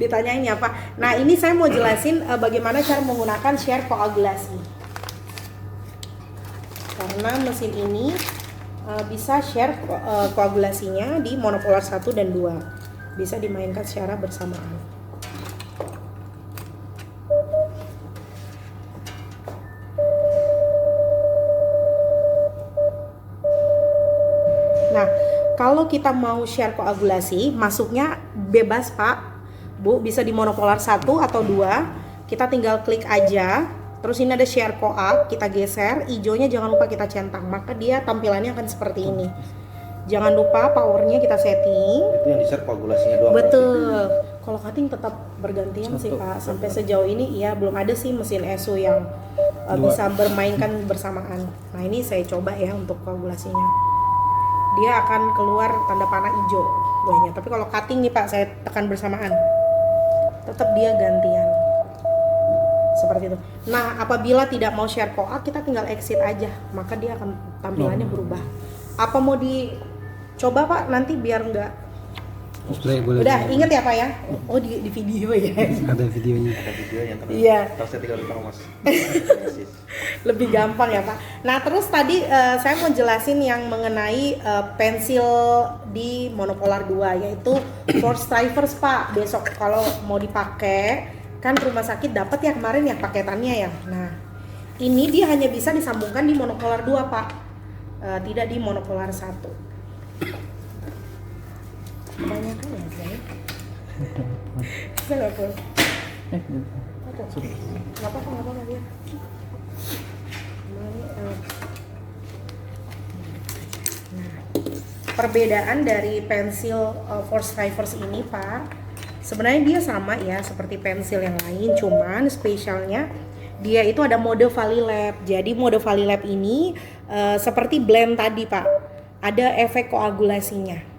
Ditanyain ya Pak. Nah ini saya mau jelasin bagaimana cara menggunakan share koagulasi. Karena mesin ini bisa share koagulasinya di monopolar 1 dan 2. Bisa dimainkan secara bersamaan. Nah, kalau kita mau share koagulasi, masuknya bebas Pak, Bu, bisa di monopolar 1 atau 2. Kita tinggal klik aja. Terus ini ada share koag, kita geser, hijaunya jangan lupa kita centang, maka dia tampilannya akan seperti ini. Jangan lupa powernya kita setting. Itu yang di-share koagulasinya doang. Betul. Kalau cutting tetap bergantian sih Pak. Sampai sejauh ini ya belum ada sih mesin ESO yang bisa bermainkan bersamaan. Nah ini saya coba ya untuk koagulasinya. Dia akan keluar tanda panah hijau buahnya. Tapi kalau cutting nih Pak, saya tekan bersamaan, tetap dia gantian. Seperti itu. Nah, apabila tidak mau share koag, kita tinggal exit aja, maka dia akan tampilannya berubah. Apa mau dicoba Pak nanti biar enggak? Boleh. Udah inget ya Pak ya? Oh di video ya. Ada videonya. Ada videonya terus. Iya. Terus saya tinggal lupa Mas. Lebih gampang ya Pak. Nah terus tadi saya mau jelasin yang mengenai pensil di monopolar 2, yaitu force drivers Pak. Besok kalau mau dipakai kan rumah sakit dapat ya kemarin ya paketannya ya. Nah ini dia hanya bisa disambungkan di monopolar 2 Pak, tidak di monopolar 1. Kebanyakan ya saya. Kenapa? Nggak apa-apa dia. Nah, perbedaan dari pensil force drivers ini Pak, sebenarnya dia sama ya seperti pensil yang lain, cuman spesialnya dia itu ada mode Valilab. Jadi mode Valilab ini seperti blend tadi Pak, ada efek koagulasinya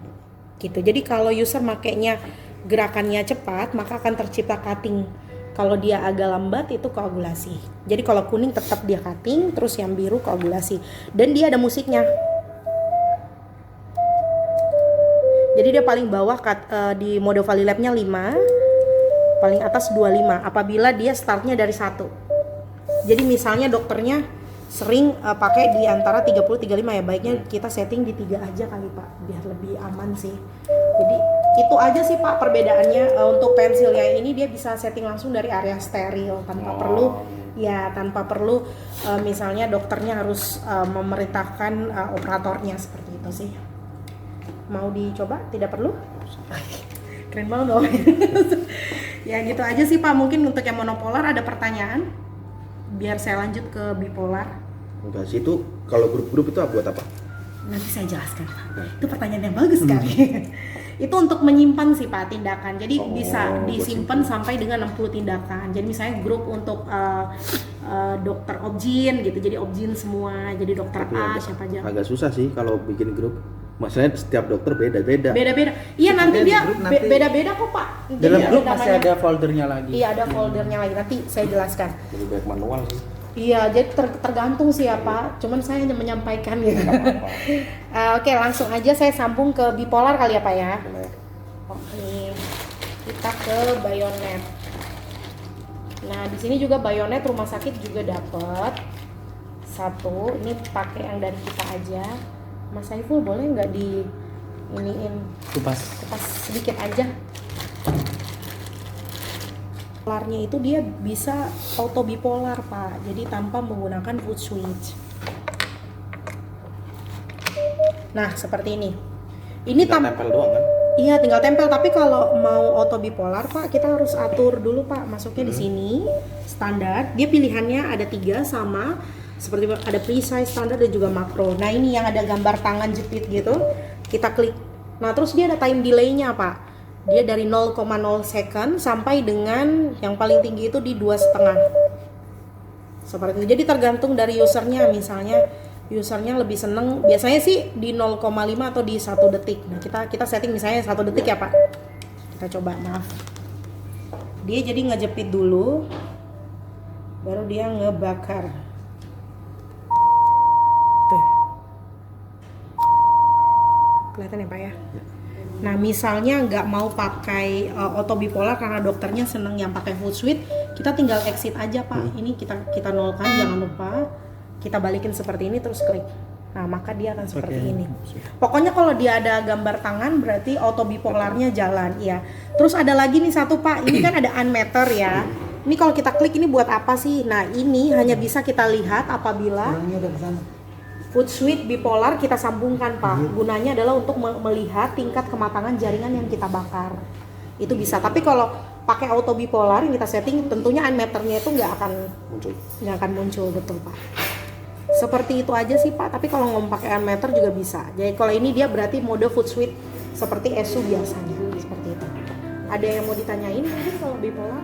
gitu. Jadi kalau user makainya gerakannya cepat, maka akan tercipta cutting. Kalau dia agak lambat itu koagulasi. Jadi kalau kuning tetap dia cutting, terus yang biru koagulasi. Dan dia ada musiknya. Jadi dia paling bawah di mode Valilab-nya 5, paling atas 25 apabila dia startnya dari 1. Jadi misalnya dokternya sering pakai di antara 30-35 ya, baiknya kita setting di 3 aja kali Pak, biar lebih aman sih. Jadi itu aja sih Pak perbedaannya. Untuk pensil yang ini dia bisa setting langsung dari area steril tanpa perlu misalnya dokternya harus memerintahkan operatornya, seperti itu sih. Mau dicoba? Tidak perlu? Keren banget dong. Ya gitu aja sih Pak. Mungkin untuk yang monopolar ada pertanyaan? Biar saya lanjut ke bipolar. Enggak sih, itu kalau grup-grup itu buat apa? Nanti saya jelaskan Pak. Itu pertanyaan yang bagus sekali. Itu untuk menyimpan sih Pak tindakan. Jadi bisa disimpan sampai dengan 60 tindakan. Jadi misalnya grup untuk dokter objin gitu. Jadi objin semua. Jadi dokter A siapa aja. Agak susah sih kalau bikin grup. Masalahnya setiap dokter beda-beda. Iya nanti dia beda-beda kok Pak. Dalam grup masih ada foldernya lagi. Iya ada foldernya lagi. Nanti saya jelaskan. Lebih baik manual sih. Iya, jadi tergantung sih ya Pak. Cuman saya hanya menyampaikan gitu. Oke, langsung aja saya sambung ke bipolar kali ya Pak ya. Oke, kita ke bayonet. Nah di sini juga bayonet rumah sakit juga dapat satu. Ini pakai yang dari kita aja. Mas Saiful boleh nggak di iniin kupas sedikit aja. Bipolarnya itu dia bisa auto bipolar Pak, jadi tanpa menggunakan foot switch. Nah seperti ini. Ini tempel doang kan? Iya tinggal tempel, tapi kalau mau auto bipolar Pak kita harus atur dulu Pak, masuknya di sini standar. Dia pilihannya ada 3 sama seperti ada precise, standar dan juga makro. Nah ini yang ada gambar tangan jepit gitu, kita klik. Nah terus dia ada time delay-nya Pak. Dia dari 0,0 second sampai dengan yang paling tinggi itu di 2,5. Seperti itu. Jadi tergantung dari usernya. Misalnya usernya lebih seneng biasanya sih di 0,5 atau di 1 detik. Nah kita setting misalnya 1 detik ya Pak. Kita coba, maaf. Dia jadi ngejepit dulu, baru dia ngebakar. Tuh. Kelihatan ya Pak ya? Nah, misalnya nggak mau pakai auto bipolar karena dokternya seneng yang pakai full switch, kita tinggal exit aja Pak. Ini kita nolkan, jangan lupa. Kita balikin seperti ini terus klik. Nah, maka dia akan seperti ini. Pokoknya kalau dia ada gambar tangan berarti auto bipolarnya jalan, ya. Terus ada lagi nih satu Pak, ini kan ada unmeter ya. Ini kalau kita klik ini buat apa sih? Nah, ini hanya bisa kita lihat apabila foot switch bipolar kita sambungkan Pak. Gunanya adalah untuk melihat tingkat kematangan jaringan yang kita bakar. Itu bisa. Tapi kalau pakai auto bipolar yang kita setting, tentunya unmeternya itu nggak akan muncul, betul Pak. Seperti itu aja sih Pak. Tapi kalau ngomong pakai unmeter juga bisa. Jadi kalau ini dia berarti mode foot switch seperti ESU biasanya. Seperti itu. Ada yang mau ditanyain mungkin kalau bipolar?